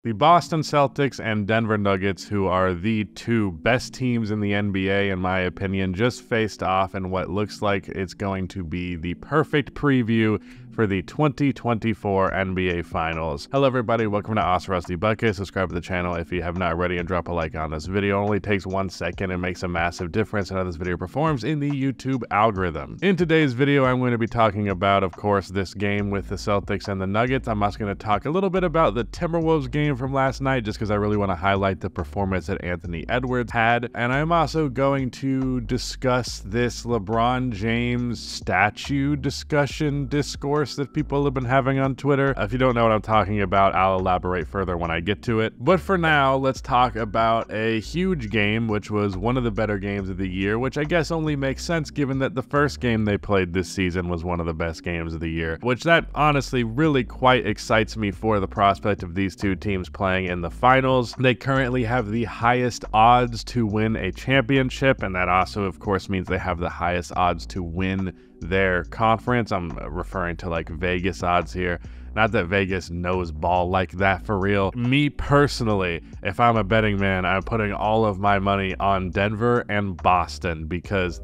The Boston Celtics and Denver Nuggets, who are the two best teams in the NBA, in my opinion, just faced off in what looks like it's going to be the perfect preview for the 2024 NBA Finals. Hello everybody, welcome to Awesome Rusty Bucket. Subscribe to the channel if you have not already and drop a like on this video. It only takes 1 second and makes a massive difference in how this video performs in the YouTube algorithm. In today's video, I'm going to be talking about, of course, this game with the Celtics and the Nuggets. I'm also going to talk a little bit about the Timberwolves game from last night, just because I really want to highlight the performance that Anthony Edwards had. And I'm also going to discuss this LeBron James statue discourse that people have been having on Twitter. If you don't know what I'm talking about, I'll elaborate further when I get to it. But for now, let's talk about a huge game, which was one of the better games of the year, which I guess only makes sense given that the first game they played this season was one of the best games of the year, which that honestly really quite excites me for the prospect of these two teams playing in the finals. They currently have the highest odds to win a championship, and that also, of course, means they have the highest odds to win their conference. I'm referring to like Vegas odds here. Not that Vegas knows ball like that for real. Me personally, if I'm a betting man, I'm putting all of my money on Denver and Boston, because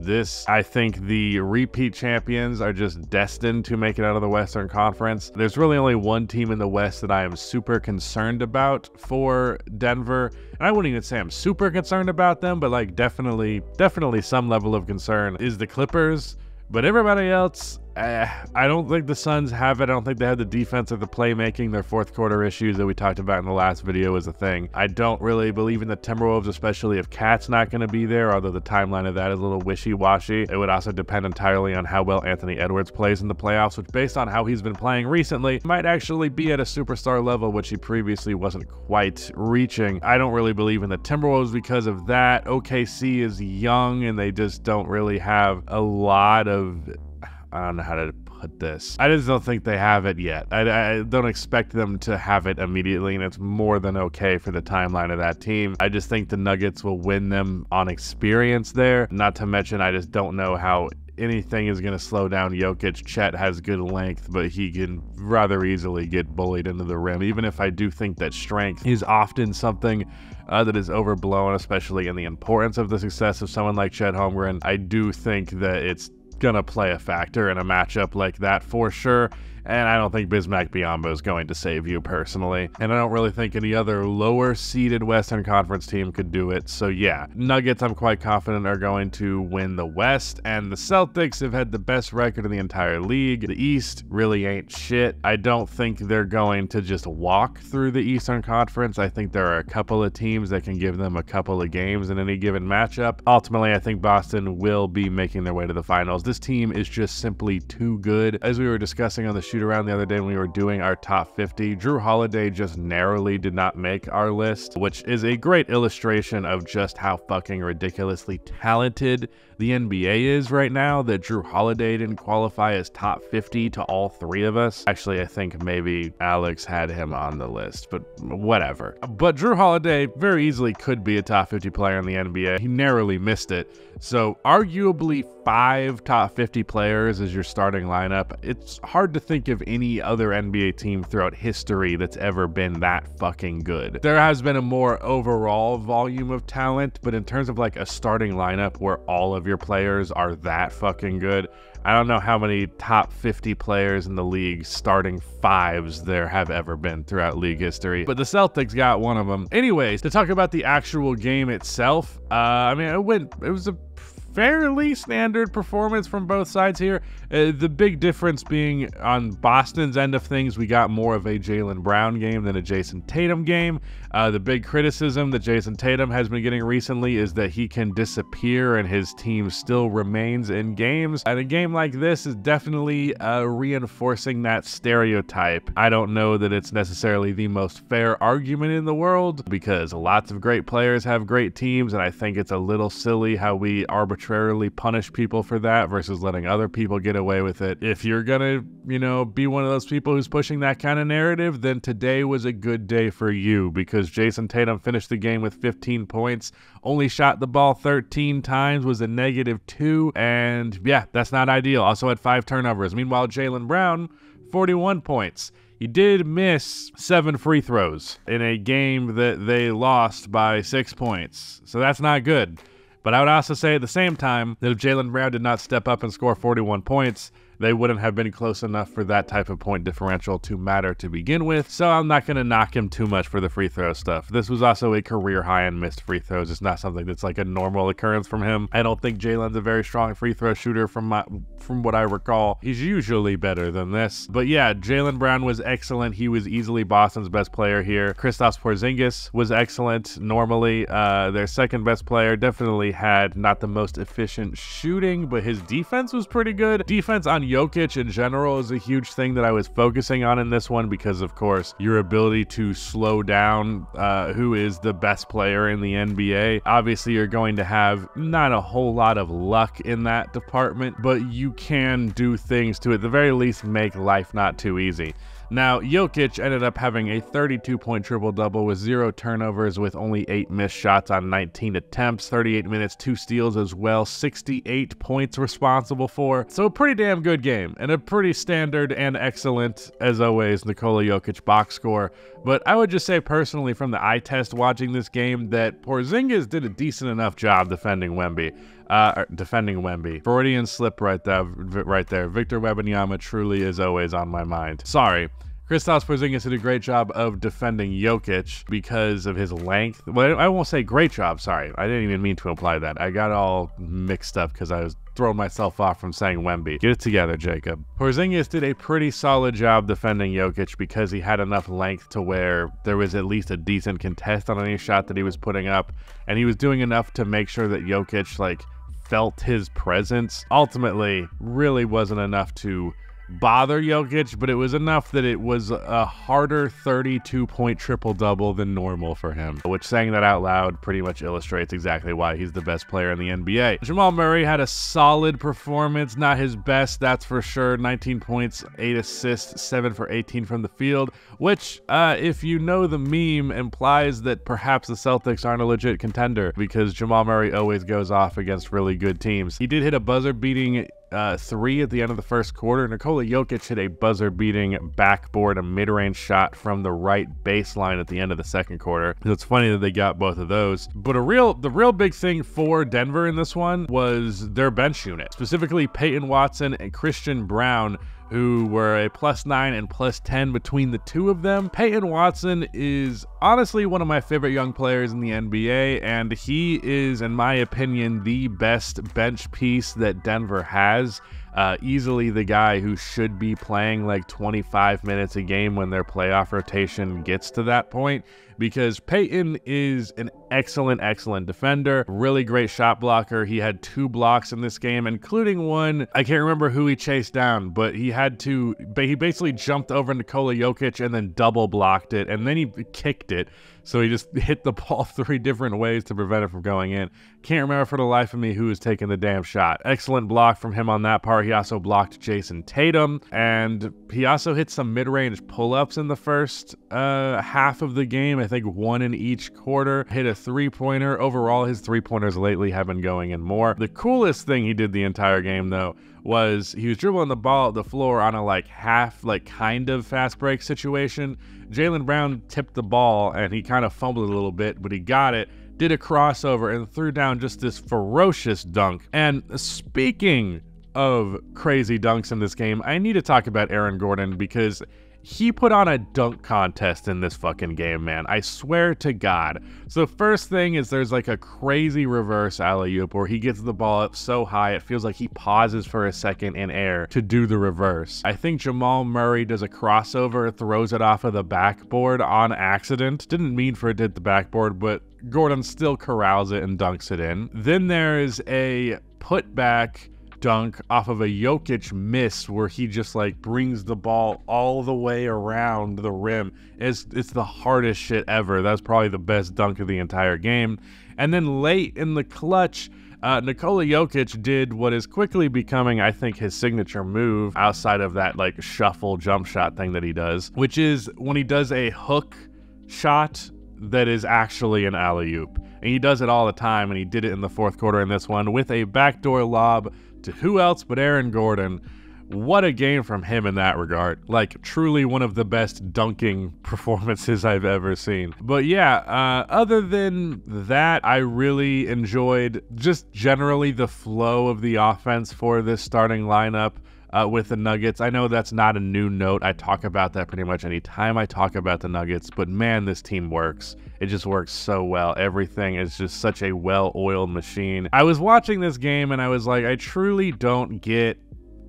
I think the repeat champions are just destined to make it out of the Western Conference. There's really only one team in the West that I am super concerned about for Denver. And I wouldn't even say I'm super concerned about them, but like definitely some level of concern is the Clippers. But everybody else, I don't think the Suns have it. I don't think they have the defense or the playmaking. Their fourth quarter issues that we talked about in the last video is a thing. I don't really believe in the Timberwolves, especially if Cat's not going to be there, although the timeline of that is a little wishy-washy. It would also depend entirely on how well Anthony Edwards plays in the playoffs, which based on how he's been playing recently, might actually be at a superstar level, which he previously wasn't quite reaching. I don't really believe in the Timberwolves because of that. OKC is young and they just don't really have a lot of, I don't know how to put this. I just don't think they have it yet. I don't expect them to have it immediately, and it's more than okay for the timeline of that team. I just think the Nuggets will win them on experience there. Not to mention, I just don't know how anything is going to slow down Jokic. Chet has good length, but he can rather easily get bullied into the rim, even if I do think that strength is often something that is overblown, especially in the importance of the success of someone like Chet Holmgren. I do think that it's gonna play a factor in a matchup like that for sure, and I don't think Bismack Biyombo is going to save you personally, and I don't really think any other lower seeded Western Conference team could do it. So yeah, Nuggets I'm quite confident are going to win the West, and the Celtics have had the best record in the entire league. The East really ain't shit. I don't think they're going to just walk through the Eastern Conference. I think there are a couple of teams that can give them a couple of games in any given matchup. Ultimately, I think Boston will be making their way to the finals. This team is just simply too good. As we were discussing on the shoot around the other day when we were doing our top 50, Drew Holiday just narrowly did not make our list, which is a great illustration of just how fucking ridiculously talented the NBA is right now, that Drew Holiday didn't qualify as top 50 to all three of us. Actually, I think maybe Alex had him on the list, but whatever. But Drew Holiday very easily could be a top 50 player in the NBA. He narrowly missed it. So arguably 5 top 50 players is your starting lineup. It's hard to think of any other NBA team throughout history that's ever been that fucking good. There has been a more overall volume of talent, but in terms of like a starting lineup where all of your players are that fucking good, I don't know how many top 50 players in the league starting fives there have ever been throughout league history, but the Celtics got one of them. Anyways, to talk about the actual game itself, I mean, it was a fairly standard performance from both sides here. The big difference being on Boston's end of things, we got more of a Jaylen Brown game than a Jason Tatum game. The big criticism that Jason Tatum has been getting recently is that he can disappear and his team still remains in games. And a game like this is definitely reinforcing that stereotype. I don't know that it's necessarily the most fair argument in the world, because lots of great players have great teams, and I think it's a little silly how we arbitrarily punish people for that versus letting other people get away with it. If you're gonna, be one of those people who's pushing that kind of narrative, then today was a good day for you, because Jason Tatum finished the game with 15 points, only shot the ball 13 times, was a -2, and yeah, that's not ideal. Also had 5 turnovers. Meanwhile, Jaylen Brown, 41 points. He did miss 7 free throws in a game that they lost by 6 points. So that's not good. But I would also say at the same time that if Jaylen Brown did not step up and score 41 points, they wouldn't have been close enough for that type of point differential to matter to begin with. So I'm not going to knock him too much for the free throw stuff. This was also a career high in missed free throws. It's not something that's like a normal occurrence from him. I don't think Jaylen's a very strong free throw shooter from what I recall. He's usually better than this. But yeah, Jaylen Brown was excellent. He was easily Boston's best player here. Kristaps Porzingis was excellent. Normally, their second best player definitely had not the most efficient shooting, but his defense was pretty good. Defense on Jokic in general is a huge thing that I was focusing on in this one because, of course, your ability to slow down who is the best player in the NBA. Obviously, you're going to have not a whole lot of luck in that department, but you can do things to, at the very least, make life not too easy. Now, Jokic ended up having a 32-point triple-double with 0 turnovers with only 8 missed shots on 19 attempts, 38 minutes, 2 steals as well, 68 points responsible for. So a pretty damn good game, and a pretty standard and excellent, as always, Nikola Jokic box score. But I would just say personally from the eye test watching this game that Porzingis did a decent enough job defending Wemby. Freudian slip right there. Victor Wembanyama truly is always on my mind. Sorry. Kristaps Porzingis did a great job of defending Jokic because of his length. Well, I won't say great job, sorry. I didn't even mean to imply that. I got all mixed up because I was throwing myself off from saying Wemby. Get it together, Jacob. Porzingis did a pretty solid job defending Jokic because he had enough length to where there was at least a decent contest on any shot that he was putting up, and he was doing enough to make sure that Jokic, felt his presence. Ultimately, really wasn't enough to bother Jokic, but it was enough that it was a harder 32-point triple-double than normal for him, which, saying that out loud, pretty much illustrates exactly why he's the best player in the NBA. Jamal Murray had a solid performance, not his best, that's for sure. 19 points, 8 assists, 7 for 18 from the field, which, if you know the meme, implies that perhaps the Celtics aren't a legit contender because Jamal Murray always goes off against really good teams. He did hit a buzzer-beating 3 at the end of the first quarter. Nikola Jokic hit a buzzer-beating backboard, a mid-range shot from the right baseline at the end of the second quarter. It's funny that they got both of those. But the real big thing for Denver in this one was their bench unit, specifically Peyton Watson and Christian Braun, who were a +9 and +10 between the two of them. Peyton Watson is honestly one of my favorite young players in the NBA, and he is, in my opinion, the best bench piece that Denver has. Easily the guy who should be playing 25 minutes a game when their playoff rotation gets to that point, because Peyton is an excellent defender, really great shot blocker. He had 2 blocks in this game, including one, I can't remember who he chased down, but he basically jumped over Nikola Jokic and then double blocked it, and then he kicked it. So he just hit the ball 3 different ways to prevent it from going in. Can't remember for the life of me who was taking the damn shot. Excellent block from him on that part. He also blocked Jason Tatum, and he also hit some mid-range pull-ups in the first half of the game. I think 1 in each quarter. Hit a 3-pointer. Overall, his 3-pointers lately have been going in more. The coolest thing he did the entire game, though, was he was dribbling the ball at the floor on a kind of fast break situation. Jaylen Brown tipped the ball and he kind of fumbled a little bit, but he got it, did a crossover, and threw down just this ferocious dunk. And speaking of crazy dunks in this game, I need to talk about Aaron Gordon because he put on a dunk contest in this fucking game, man. I swear to God. So first thing is there's a crazy reverse alley-oop where he gets the ball up so high it feels like he pauses for a second in air to do the reverse. I think Jamal Murray does a crossover, throws it off of the backboard on accident. Didn't mean for it to hit the backboard, but Gordon still corrals it and dunks it in. Then there's a putback dunk off of a Jokic miss where he just brings the ball all the way around the rim. It's the hardest shit ever. That's probably the best dunk of the entire game. And then late in the clutch, Nikola Jokic did what is quickly becoming, I think, his signature move outside of that shuffle jump shot thing that he does, which is when he does a hook shot that is actually an alley-oop. And he does it all the time, and he did it in the fourth quarter in this one with a backdoor lob to who else but Aaron Gordon, what a game from him in that regard. Like, truly one of the best dunking performances I've ever seen. But yeah, other than that, I really enjoyed just generally the flow of the offense for this starting lineup with the Nuggets. I know that's not a new note. I talk about that pretty much anytime I talk about the Nuggets, but man, this team works. It just works so well. Everything is just such a well-oiled machine. I was watching this game and I was like, I truly don't get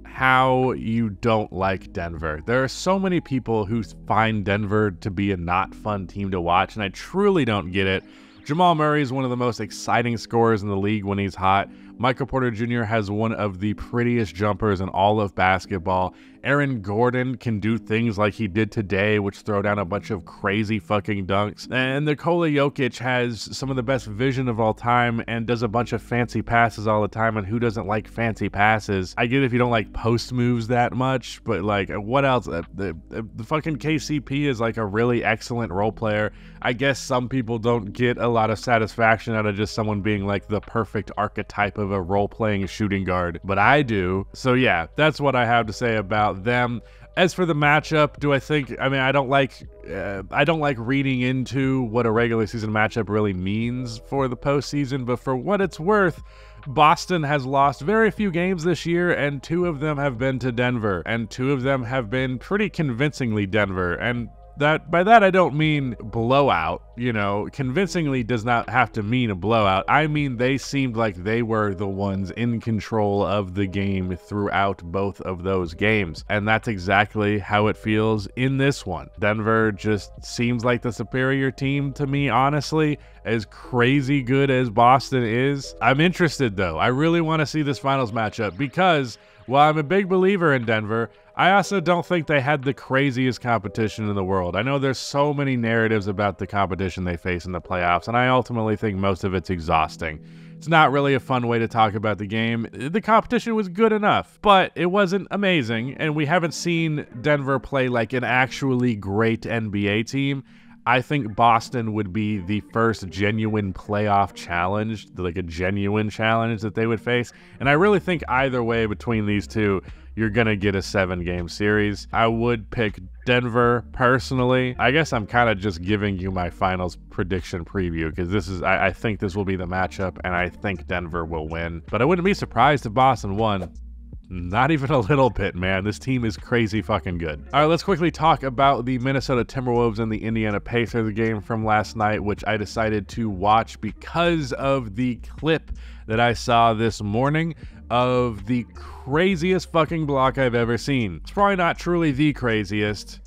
how you don't like Denver. There are so many people who find Denver to be a not fun team to watch, and I truly don't get it. Jamal Murray is one of the most exciting scorers in the league when he's hot. Michael Porter Jr. has one of the prettiest jumpers in all of basketball. Aaron Gordon can do things like he did today, which throw down a bunch of crazy fucking dunks. And Nikola Jokic has some of the best vision of all time and does a bunch of fancy passes all the time. And who doesn't like fancy passes? I get if you don't like post moves that much, but like, what else? The fucking KCP is like a really excellent role player. I guess some people don't get a lot of satisfaction out of just someone being like the perfect archetype of a role-playing shooting guard, but I do. So yeah, that's what I have to say about them. As for the matchup, I don't like reading into what a regular season matchup really means for the postseason, but for what it's worth, Boston has lost very few games this year, and 2 of them have been to Denver, and 2 of them have been pretty convincingly Denver. And by that I don't mean blowout, you know, convincingly does not have to mean a blowout. I mean they seemed like they were the ones in control of the game throughout both of those games, and that's exactly how it feels in this one. Denver just seems like the superior team to me, honestly. As crazy good as Boston is, I'm interested though. I really want to see this finals matchup because while I'm a big believer in Denver, I also don't think they had the craziest competition in the world. I know there's so many narratives about the competition they face in the playoffs, and I ultimately think most of it's exhausting. It's not really a fun way to talk about the game. The competition was good enough, but it wasn't amazing, and we haven't seen Denver play like an actually great NBA team. I think Boston would be the first genuine playoff challenge, like a genuine challenge that they would face. And I really think either way between these two, you're going to get a 7-game series. I would pick Denver personally. I guess I'm kind of just giving you my finals prediction preview because I think this will be the matchup and I think Denver will win. But I wouldn't be surprised if Boston won. Not even a little bit, man. This team is crazy fucking good. All right, let's quickly talk about the Minnesota Timberwolves and the Indiana Pacers game from last night, which I decided to watch because of the clip that I saw this morning of the craziest fucking block I've ever seen. It's probably not truly the craziest,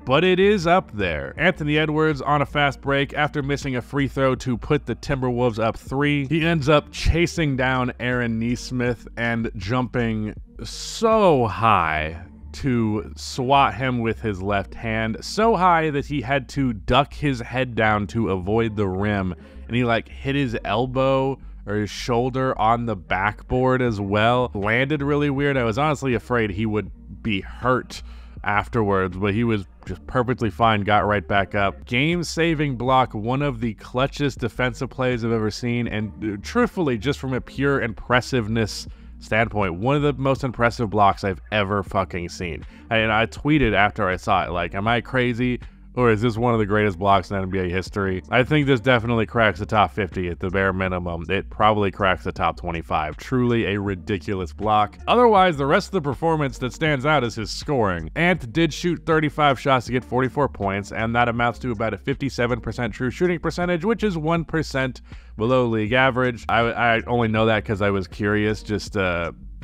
but it is up there. Anthony Edwards on a fast break after missing a free throw to put the Timberwolves up 3. He ends up chasing down Aaron Nesmith and jumping so high to swat him with his left hand, so high that he had to duck his head down to avoid the rim, and he like hit his elbow or his shoulder on the backboard as well. Landed really weird. I was honestly afraid he would be hurt afterwards, but he was just perfectly fine, got right back up. Game-saving block, one of the clutchest defensive plays I've ever seen, and truthfully, just from a pure impressiveness standpoint, one of the most impressive blocks I've ever fucking seen. And I tweeted after I saw it, like, am I crazy? Or is this one of the greatest blocks in NBA history? I think this definitely cracks the top 50 at the bare minimum. It probably cracks the top 25. Truly a ridiculous block. Otherwise, the rest of the performance that stands out is his scoring. Ant did shoot 35 shots to get 44 points, and that amounts to about a 57% true shooting percentage, which is 1% below league average. I only know that because I was curious, just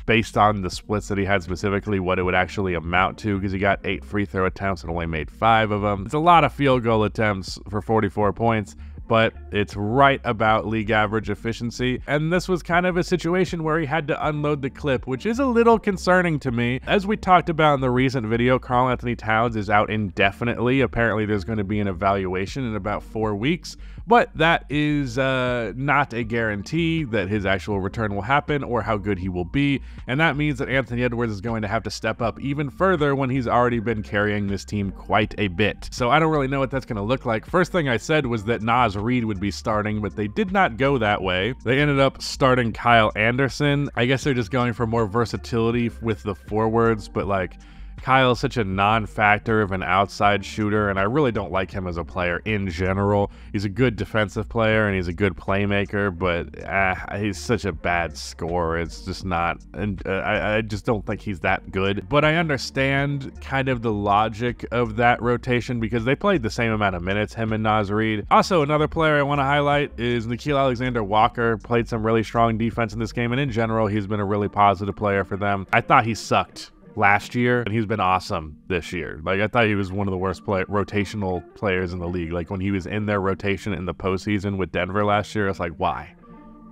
based on the splits that he had specifically, what it would actually amount to, because he got 8 free throw attempts and only made 5 of them. It's a lot of field goal attempts for 44 points, but it's right about league average efficiency. And this was kind of a situation where he had to unload the clip, which is a little concerning to me. As we talked about in the recent video, Karl Anthony Towns is out indefinitely. Apparently there's going to be an evaluation in about 4 weeks, but that is not a guarantee that his actual return will happen or how good he will be. And that means that Anthony Edwards is going to have to step up even further when he's already been carrying this team quite a bit. So I don't really know what that's going to look like. First thing I said was that Nas Naz Reid would be starting, but they did not go that way. They ended up starting Kyle Anderson. I guess they're just going for more versatility with the forwards, but like, Kyle's such a non-factor of an outside shooter, and I really don't like him as a player in general. He's a good defensive player, and he's a good playmaker, but he's such a bad scorer. It's just not, and I just don't think he's that good. But I understand kind of the logic of that rotation because they played the same amount of minutes, him and Naz Reid. Also, another player I want to highlight is Nickeil Alexander-Walker. Played some really strong defense in this game, and in general, he's been a really positive player for them. I thought he sucked last year, and he's been awesome this year. Like, I thought he was one of the worst rotational players in the league. Like, when he was in their rotation in the postseason with Denver last year, I was like, why?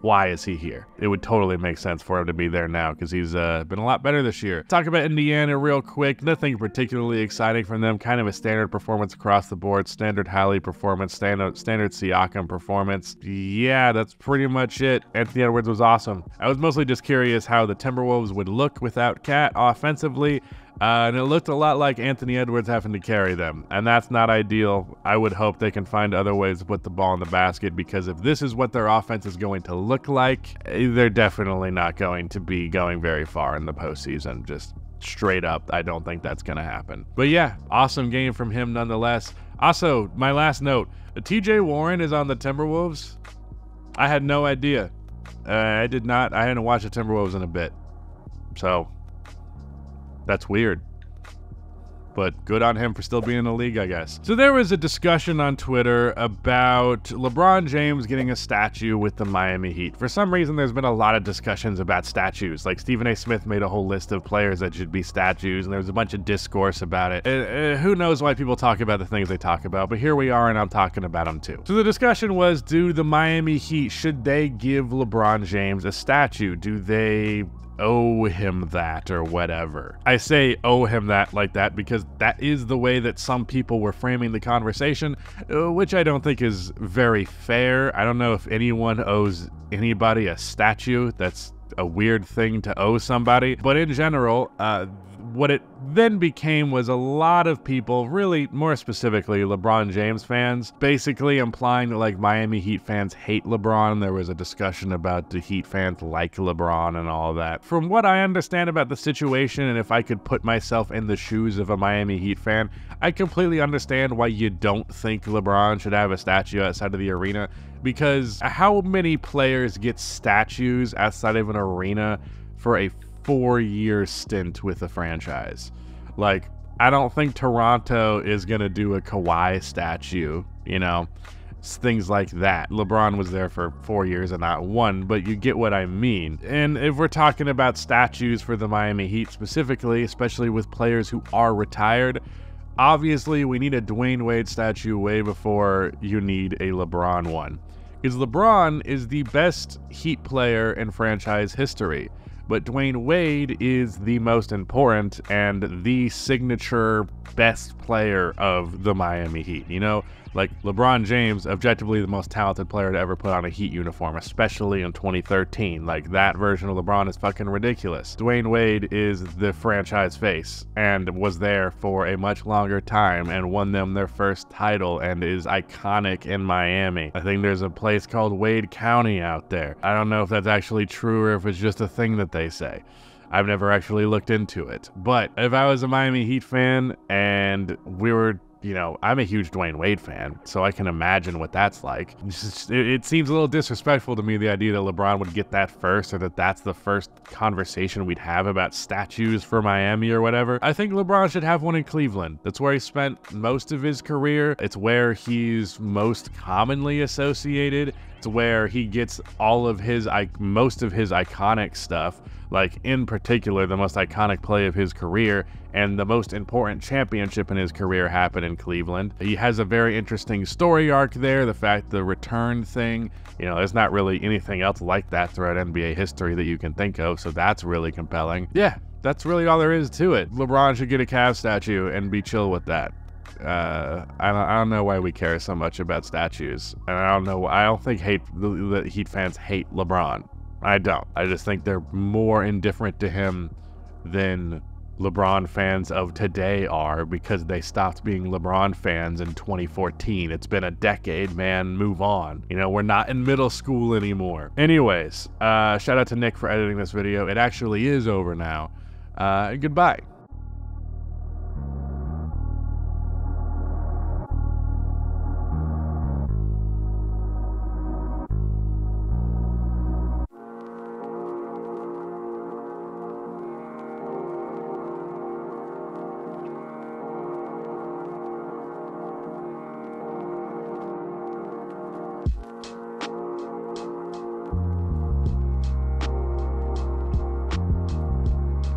Why is he here? It would totally make sense for him to be there now because he's been a lot better this year. Talk about Indiana real quick. Nothing particularly exciting from them. Kind of a standard performance across the board. Standard Hallie performance. Standard Siakam performance. Yeah, that's pretty much it. Anthony Edwards was awesome. I was mostly just curious how the Timberwolves would look without Cat offensively. And it looked a lot like Anthony Edwards having to carry them, and that's not ideal. I would hope they can find other ways to put the ball in the basket, because if this is what their offense is going to look like, they're definitely not going to be going very far in the postseason. Just straight up, I don't think that's going to happen. But yeah, awesome game from him nonetheless. Also, my last note, TJ Warren is on the Timberwolves. I had no idea. I hadn't watched the Timberwolves in a bit. So that's weird, but good on him for still being in the league, I guess. So there was a discussion on Twitter about LeBron James getting a statue with the Miami Heat. For some reason, there's been a lot of discussions about statues. Like, Stephen A. Smith made a whole list of players that should be statues, and there was a bunch of discourse about it. Who knows why people talk about the things they talk about, but here we are, and I'm talking about them too. So the discussion was, do the Miami Heat, should they give LeBron James a statue? Do they owe him that or whatever? I say owe him that like that because that is the way that some people were framing the conversation, which I don't think is very fair. I don't know if anyone owes anybody a statue. That's a weird thing to owe somebody. But in general, what it then became was a lot of people, really more specifically LeBron James fans, basically implying that like Miami Heat fans hate LeBron. There was a discussion about the Heat fans like LeBron and all that. From what I understand about the situation, and if I could put myself in the shoes of a Miami Heat fan, I completely understand why you don't think LeBron should have a statue outside of the arena, because how many players get statues outside of an arena for a 4-year stint with a franchise? Like, I don't think Toronto is going to do a Kawhi statue, you know, things like that. LeBron was there for 4 years and not one, but you get what I mean. And if we're talking about statues for the Miami Heat specifically, especially with players who are retired, obviously we need a Dwayne Wade statue way before you need a LeBron one. Because LeBron is the best Heat player in franchise history. But Dwayne Wade is the most important and the signature best player of the Miami Heat. You know, like LeBron James, objectively the most talented player to ever put on a Heat uniform, especially in 2013. Like, that version of LeBron is fucking ridiculous. Dwayne Wade is the franchise face and was there for a much longer time and won them their first title and is iconic in Miami. I think there's a place called Wade County out there. I don't know if that's actually true or if it's just a thing that they say. I've never actually looked into it. But if I was a Miami Heat fan and we were, you know, I'm a huge Dwayne Wade fan, so I can imagine what that's like. It seems a little disrespectful to me, the idea that LeBron would get that first, or that that's the first conversation we'd have about statues for Miami or whatever. I think LeBron should have one in Cleveland. That's where he spent most of his career. It's where he's most commonly associated. It's where he gets all of his, most of his iconic stuff. Like, in particular, the most iconic play of his career and the most important championship in his career happened in Cleveland. He has a very interesting story arc there. The return thing, you know, there's not really anything else like that throughout NBA history that you can think of, so that's really compelling. Yeah, that's really all there is to it. LeBron should get a Cavs statue and be chill with that. I don't know why we care so much about statues, and I don't think the Heat fans hate LeBron. I don't. I just think they're more indifferent to him than LeBron fans of today are, because they stopped being LeBron fans in 2014. It's been a decade, man. Move on. You know, we're not in middle school anymore. Anyways, shout out to Nick for editing this video. It actually is over now. Goodbye.